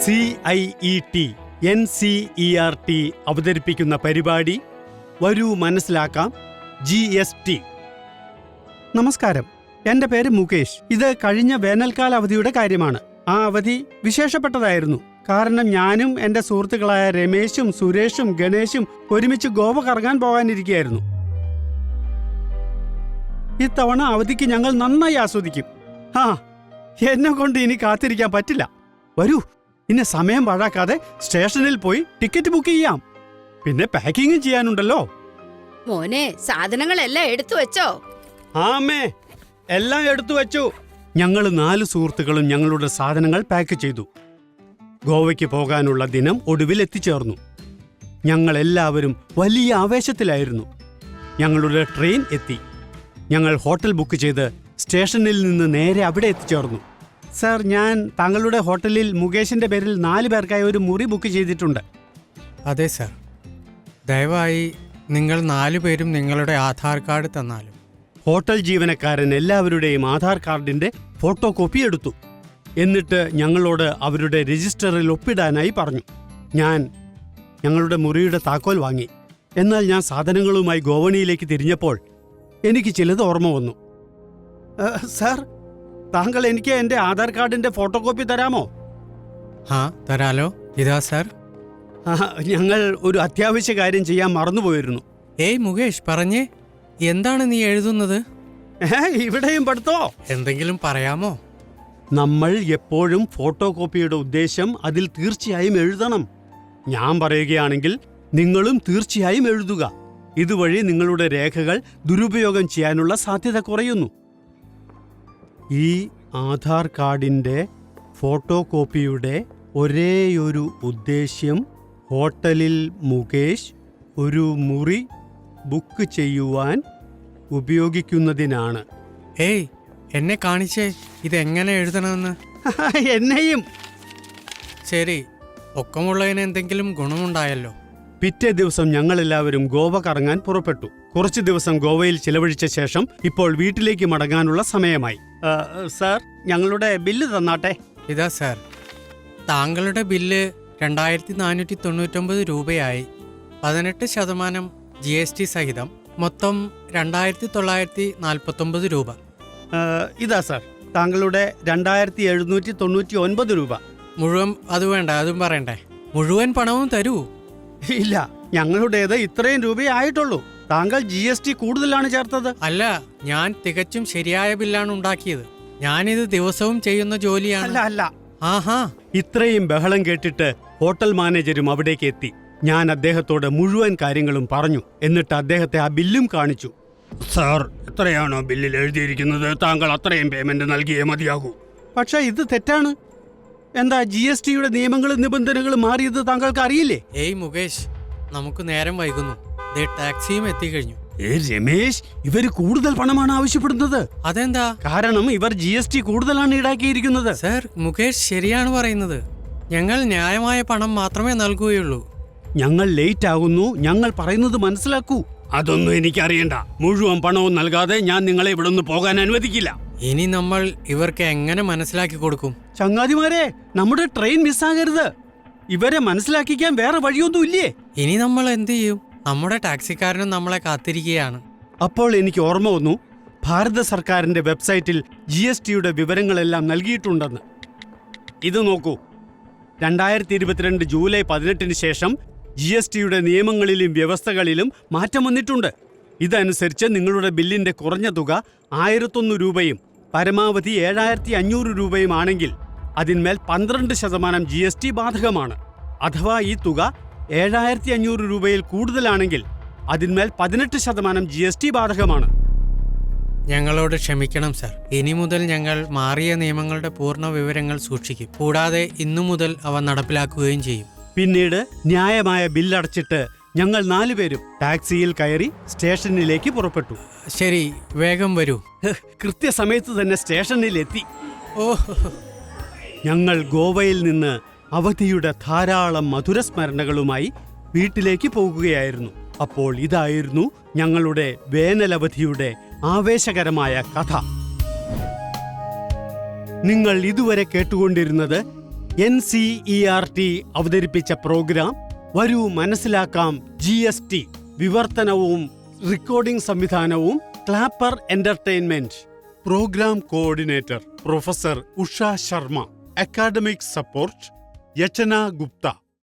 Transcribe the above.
CIET NCERT അവതരിപ്പിക്കുന്ന പരിപാടി വരൂ മനസ്സിലാക്കാം GST. നമസ്കാരം, എന്റെ പേര് മുകേഷ്. ഇത് കഴിഞ്ഞ വേനൽക്കാല അവധിയുടെ കാര്യമാണ്. ആ അവധി വിശേഷപ്പെട്ടതായിരുന്നു. കാരണം ഞാനും എന്റെ സുഹൃത്തുക്കളായ രമേശും സുരേഷും ഗണേശും ഒരുമിച്ച് ഗോവ കറങ്ങാൻ പോകാനിരിക്കുകയായിരുന്നു. ഇത്തവണ അവധിക്ക് ഞങ്ങൾ നന്നായി ആസ്വദിക്കും. എന്നെ കൊണ്ട് ഇനി കാത്തിരിക്കാൻ പറ്റില്ല. വരൂ, ഇനി സമയം പാഴാക്കാതെ സ്റ്റേഷനിൽ പോയി ടിക്കറ്റ് ബുക്ക് ചെയ്യാം. പിന്നെ പാക്കിങ്ങും ചെയ്യാനുണ്ടല്ലോ. മോനെ, സാധനങ്ങളെല്ലാം എടുത്തു വെച്ചോ? ആമേ, എല്ലാം എടുത്തു വെച്ചു. ഞങ്ങൾ 4 സുഹൃത്തുക്കളും ഞങ്ങളുടെ സാധനങ്ങൾ പാക്ക് ചെയ്തു. ഗോവയ്ക്ക് പോകാനുള്ള ദിനം ഒടുവിൽ എത്തിച്ചേർന്നു. ഞങ്ങൾ എല്ലാവരും വലിയ ആവേശത്തിലായിരുന്നു. ഞങ്ങളുടെ ട്രെയിൻ എത്തി. ഞങ്ങൾ ഹോട്ടൽ ബുക്ക് ചെയ്ത് സ്റ്റേഷനിൽ നിന്ന് നേരെ അവിടെ എത്തിച്ചേർന്നു. സർ, ഞാൻ താങ്കളുടെ ഹോട്ടലിൽ മുകേഷിന്റെ പേരിൽ 4 പേർക്കായി ഒരു മുറി ബുക്ക് ചെയ്തിട്ടുണ്ട്. അതെ സർ. ദയവായി നിങ്ങൾ 4 പേരും നിങ്ങളുടെ ആധാർ കാർഡ് തന്നാലും. ഹോട്ടൽ ജീവനക്കാരൻ എല്ലാവരുടെയും ആധാർ കാർഡിന്റെ ഫോട്ടോ കോപ്പി എടുത്തു. എന്നിട്ട് ഞങ്ങളോട് അവരുടെ രജിസ്റ്ററിൽ ഒപ്പിടാനായി പറഞ്ഞു. ഞാൻ ഞങ്ങളുടെ മുറിയുടെ താക്കോൽ വാങ്ങി. എന്നാൽ ഞാൻ സാധനങ്ങളുമായി ഗോവണിയിലേക്ക് തിരിഞ്ഞപ്പോൾ എനിക്ക് ചിലത് ഓർമ്മ വന്നു. സർ, താങ്കൾ എനിക്ക് എന്റെ ആധാർ കാർഡിന്റെ ഫോട്ടോ കോപ്പി തരാമോ? തരാലോ. ഇതാ സർ. ഞങ്ങൾ ഒരു അത്യാവശ്യ കാര്യം ചെയ്യാൻ മറന്നുപോയിരുന്നു. ഏയ് മുകേഷ്, പറഞ്ഞേ, എന്താണ് നീ എഴുതുന്നത്? ഇവിടെയും പഠിത്തോ? എന്തെങ്കിലും പറയാമോ? നമ്മൾ എപ്പോഴും ഫോട്ടോ കോപ്പിയുടെ ഉദ്ദേശം അതിൽ തീർച്ചയായും എഴുതണം. ഞാൻ പറയുകയാണെങ്കിൽ നിങ്ങളും തീർച്ചയായും എഴുതുക. ഇതുവഴി നിങ്ങളുടെ രേഖകൾ ദുരുപയോഗം ചെയ്യാനുള്ള സാധ്യത കുറയുന്നു. ഈ ആധാർ കാർഡിന്റെ ഫോട്ടോ കോപ്പിയുടെ ഒരേയൊരു ഉദ്ദേശ്യം ഹോട്ടലിൽ മുകേഷ് ഒരു മുറി ബുക്ക് ചെയ്യുവാൻ ഉപയോഗിക്കുന്നതിനാണ്. ഏയ്, എന്നെ കാണിച്ചേ ഇതെങ്ങനെ എഴുതണമെന്ന്. എന്നെയും. ശരി, ഒക്കമുള്ളതിന് എന്തെങ്കിലും ഗുണമുണ്ടായല്ലോ. പിറ്റേ ദിവസം ഞങ്ങളെല്ലാവരും ഗോവ കറങ്ങാൻ പുറപ്പെട്ടു. കുറച്ചു ദിവസം ഗോവയിൽ ചിലവഴിച്ച ശേഷം ഇപ്പോൾ വീട്ടിലേക്ക് മടങ്ങാനുള്ള സമയമായി. സാർ, ഞങ്ങളുടെ ബില്ല് തന്നാട്ടെ. ഇതാ സാർ. താങ്കളുടെ ബില്ല് 2499 രൂപയായി. 18% GST സഹിതം മൊത്തം 2949 രൂപ. ഇതാ സാർ, താങ്കളുടെ 2799 രൂപ. മുഴുവൻ അത് വേണ്ട, അതും പറയണ്ടേ. മുഴുവൻ പണവും തരൂ. ഇല്ല, ഞങ്ങളുടേത് ഇത്രയും രൂപയേ ആയിട്ടുള്ളൂ. താങ്കൾ GST കൂടുതലാണ് ചേർത്തത്. അല്ല, ഞാൻ തികച്ചും ശരിയായ ബില്ലാണ് ഉണ്ടാക്കിയത്. ഞാനിത് ദിവസവും ചെയ്യുന്ന ജോലിയാണ്. അല്ല. ആഹാ. ഇത്രയും ബഹളം കേട്ടിട്ട് ഹോട്ടൽ മാനേജരും അവിടേക്ക് എത്തി. ഞാൻ അദ്ദേഹത്തോട് മുഴുവൻ കാര്യങ്ങളും പറഞ്ഞു. എന്നിട്ട് അദ്ദേഹത്തെ ആ ബില്ലും കാണിച്ചു. സാർ, എത്രയാണോ ബില്ലിൽ എഴുതിയിരിക്കുന്നത് താങ്കൾ അത്രയും പേയ്മെന്റ് നൽകിയേ മതിയാകൂ. പക്ഷെ ഇത് തെറ്റാണ്. എന്താ GSTയുടെ നിയമങ്ങളും നിബന്ധനകളും മാറിയത് താങ്കൾക്ക് അറിയില്ലേ? ഏയ് മുകേഷ്, നമുക്ക് നേരം വൈകുന്നു. ടാക്സിയും എത്തിക്കഴിഞ്ഞു. രമേശ്, ഇവര് കൂടുതൽ പണമാണ് ആവശ്യപ്പെടുന്നത്. അതെന്താ? കാരണം ഇവർ GST കൂടുതലാണ് ഈടാക്കിയിരിക്കുന്നത്. സർ, മുകേഷ് ശരിയാണ് പറയുന്നത്. ഞങ്ങൾ ന്യായമായ പണം മാത്രമേ നൽകുകയുള്ളൂ. ഞങ്ങൾ ലേറ്റ് ആകുന്നു. ഞങ്ങൾ പറയുന്നത് മനസ്സിലാക്കൂ. അതൊന്നും എനിക്കറിയണ്ട. മുഴുവൻ പണവും നൽകാതെ ഞാൻ നിങ്ങളെ ഇവിടെ നിന്ന് പോകാൻ അനുവദിക്കില്ല. ഇനി നമ്മൾ ഇവർക്ക് എങ്ങനെ മനസ്സിലാക്കി കൊടുക്കും? ചങ്ങാതിമാരെ, നമ്മുടെ ട്രെയിൻ മിസ്സാകരുത്. ഇവരെ മനസ്സിലാക്കിക്കാൻ വേറെ വഴിയൊന്നും ഇല്ലേ? ഇനി നമ്മൾ എന്ത് ചെയ്യും? നമ്മുടെ ടാക്സിക്കാരനും നമ്മളെ കാത്തിരിക്കുകയാണ്. അപ്പോൾ എനിക്ക് ഓർമ്മ വന്നു, ഭാരത സർക്കാരിന്റെ വെബ്സൈറ്റിൽ GSTയുടെ വിവരങ്ങളെല്ലാം നൽകിയിട്ടുണ്ടെന്ന്. ഇത് നോക്കൂ. 2022 ജൂലൈ 18 ശേഷം GSTയുടെ നിയമങ്ങളിലും വ്യവസ്ഥകളിലും മാറ്റം വന്നിട്ടുണ്ട്. ഇതനുസരിച്ച് നിങ്ങളുടെ ബില്ലിന്റെ കുറഞ്ഞ തുക 1001 രൂപയും പരമാവധി 7500 രൂപയും ആണെങ്കിൽ അതിന്മേൽ 12% GST ബാധകമാണ്. അഥവാ ഈ തുക 7500 രൂപയിൽ കൂടുതലാണെങ്കിൽ അതിന്മേൽ 18% GST ബാധകമാണ്. ഞങ്ങളോട് ക്ഷമിക്കണം സർ. ഇനി മുതൽ ഞങ്ങൾ മാറിയ നിയമങ്ങളുടെ പൂർണ്ണ വിവരങ്ങൾ സൂക്ഷിക്കും. കൂടാതെ ഇന്നു മുതൽ അവ നടപ്പിലാക്കുകയും ചെയ്യും. പിന്നീട് ന്യായമായ ബില്ലടച്ചിട്ട് ഞങ്ങൾ 4 പേരും ടാക്സിയിൽ കയറി സ്റ്റേഷനിലേക്ക് പുറപ്പെട്ടു. ശരി, വേഗം വരൂ. കൃത്യസമയത്ത് തന്നെ സ്റ്റേഷനിലെത്തി. ഓഹോ. ഞങ്ങൾ ഗോവയിൽ നിന്ന് അവധിയുടെ ധാരാളം മധുരസ്മരണകളുമായി വീട്ടിലേക്ക് പോകുകയായിരുന്നു. അപ്പോൾ ഇതായിരുന്നു ഞങ്ങളുടെ വേനലവധിയുടെ ആവേശകരമായ കഥ. നിങ്ങൾ ഇതുവരെ കേട്ടുകൊണ്ടിരുന്നത് NCERT അവതരിപ്പിച്ച പ്രോഗ്രാം വരൂ മനസ്സിലാക്കാം GST, വിവർത്തനവും റെക്കോർഡിംഗ് സംവിധാനവും Clapper Entertainment. Programme coordinator professor Usha Sharma. Academic support Yachana Gupta.